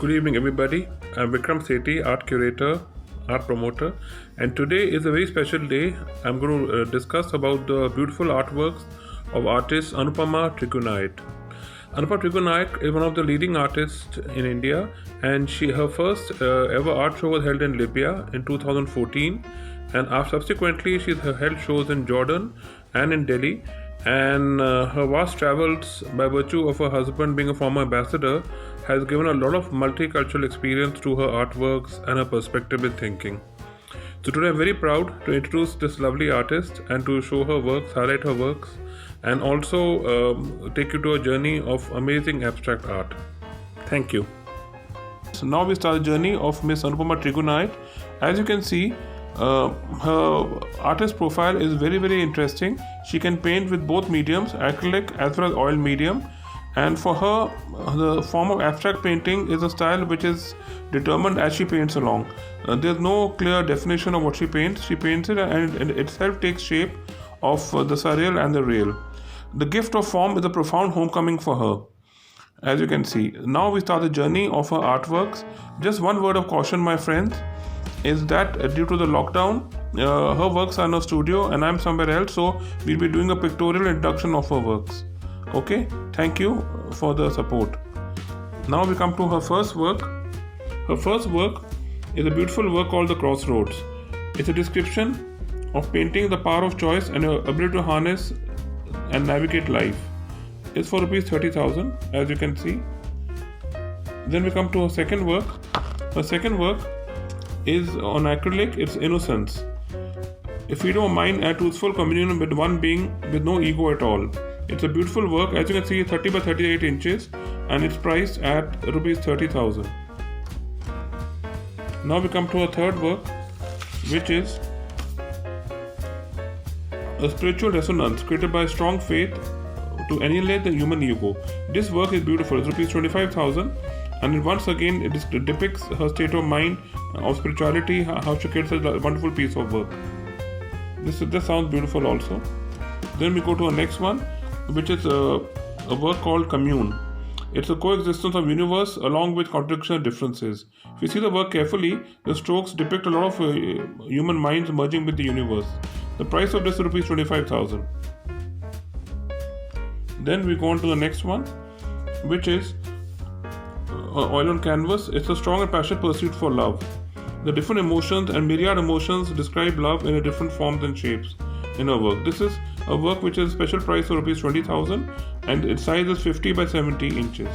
Good evening, everybody. I'm Vikram Sethi, art curator, art promoter, and today is a very special day. I'm going to discuss about the beautiful artworks of artist Anupama Trigunait. Anupama Trigunait is one of the leading artists in India, and her first ever art show was held in Libya in 2014, and subsequently she's held shows in Jordan and in Delhi. And her vast travels, by virtue of her husband being a former ambassador, has given a lot of multicultural experience to her artworks and her perspective in thinking. So today I'm very proud to introduce this lovely artist and to show her works, highlight her works, and also take you to a journey of amazing abstract art. Thank you. So now we start the journey of Miss Anupama Trigunait. As you can see, her artist profile is very, very interesting. She can paint with both mediums, acrylic as well as oil medium. And for her, the form of abstract painting is a style which is determined as she paints along. There's no clear definition of what she paints. She paints it and it itself takes shape of the surreal and the real. The gift of form is a profound homecoming for her, as you can see. Now we start the journey of her artworks. Just one word of caution, my friends, is that due to the lockdown, her works are in a studio and I'm somewhere else, so we'll be doing a pictorial introduction of her works. Okay, thank you for the support. Now we come to her first work. Her first work is a beautiful work called The Crossroads. It's a description of painting the power of choice and your ability to harness and navigate life. It's for rupees 30,000, as you can see. Then we come to her second work. Her second work is on acrylic. It's Innocence. A freedom of mind and truthful communion with one being with no ego at all. It's a beautiful work. As you can see, 30 by 38 inches and it's priced at rupees 30,000. Now we come to a third work, which is a spiritual resonance created by strong faith to annihilate the human ego. This work is beautiful. It's rupees 25,000 and it once again it depicts her state of mind of spirituality, how she creates a wonderful piece of work. This sounds beautiful also. Then we go to our next one, which is a work called Commune. It's a coexistence of universe along with contradiction and differences. If you see the work carefully, the strokes depict a lot of human minds merging with the universe. The price of this is rupees 25,000. Then we go on to the next one, which is oil on canvas. It's a strong and passionate pursuit for love. The different emotions and myriad emotions describe love in a different forms and shapes in her work. This is a work which is a special price of rupees 20,000 and its size is 50 by 70 inches.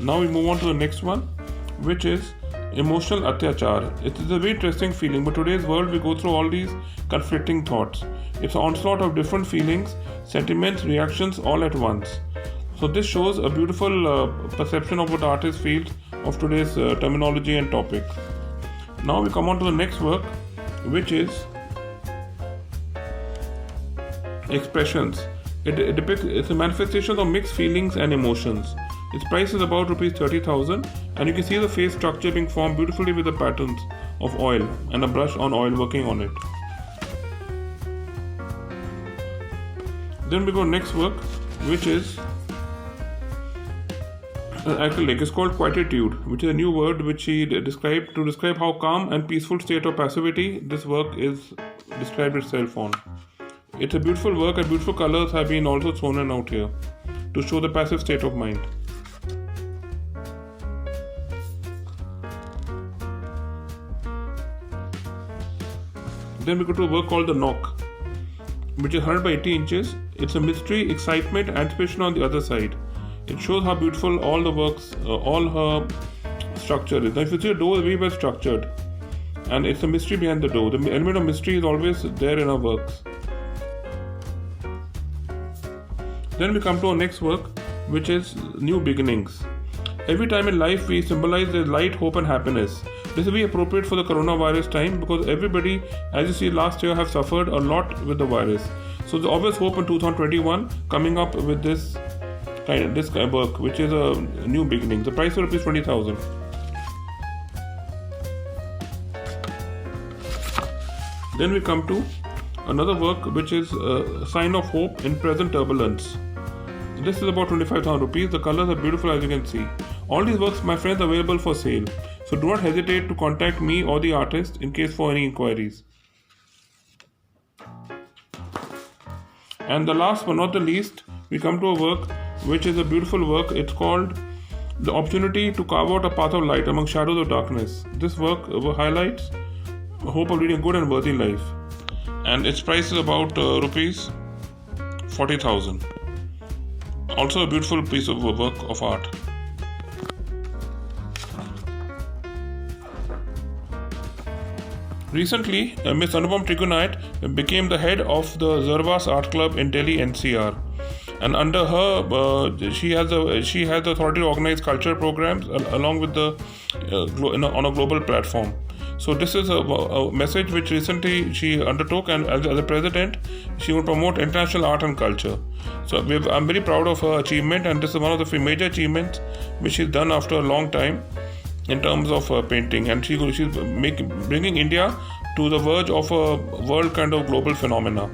Now we move on to the next one, which is Emotional Atyachar. It is a very interesting feeling, but today's world we go through all these conflicting thoughts. It's an onslaught of different feelings, sentiments, reactions all at once. So this shows a beautiful perception of what the artist feels of today's terminology and topic. Now we come on to the next work, which is Expressions. It depicts it's a manifestation of mixed feelings and emotions. Its price is about rupees 30,000 and you can see the face structure being formed beautifully with the patterns of oil and a brush on oil working on it. Then we go next work, which is acrylic. It's called Quietude, which is a new word which she described to describe how calm and peaceful state of passivity this work is described itself on. It's a beautiful work and beautiful colors have been also thrown in out here to show the passive state of mind. Then we go to a work called The Knock, which is 100 by 80 inches. It's a mystery, excitement, anticipation on the other side. It shows how beautiful all the works, all her structure is. Now if you see the door is very well structured and it's a mystery behind the door. The element of mystery is always there in her works. Then we come to our next work, which is New Beginnings. Every time in life we symbolize the light, hope and happiness. This is very appropriate for the coronavirus time because everybody, as you see last year, have suffered a lot with the virus. So there's always hope in 2021 coming up with this kind of work, which is a new beginning. The price of rupees 20,000. Then we come to another work which is a sign of hope in present turbulence. This is about 25,000 rupees. The colors are beautiful as you can see. All these works, my friends, are available for sale. So do not hesitate to contact me or the artist in case for any inquiries. And the last but not the least, we come to a work which is a beautiful work. It's called The Opportunity to Carve Out a Path of Light Among Shadows of Darkness. This work highlights hope of leading a good and worthy life. And its price is about rupees 40,000. Also a beautiful piece of work of art. Recently, Miss Anupam Trigunite became the head of the Zarvas Art Club in Delhi NCR, and under her, she has the authority to organize cultural programs along with the on a global platform. So this is a message which recently she undertook, and as a president, she will promote international art and culture. So I'm very proud of her achievement, and this is one of the major achievements which she's done after a long time in terms of painting, and she's bringing India to the verge of a world kind of global phenomena.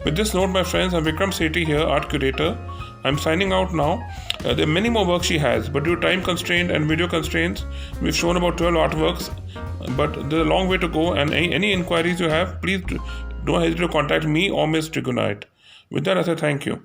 With this note, my friends, I'm Vikram Sethi here, art curator. I'm signing out now. There are many more works she has, but due to time constraint and video constraints, we've shown about 12 artworks, but there's a long way to go, and any inquiries you have, please don't hesitate to contact me or Ms. Trigunite. With that, I say thank you.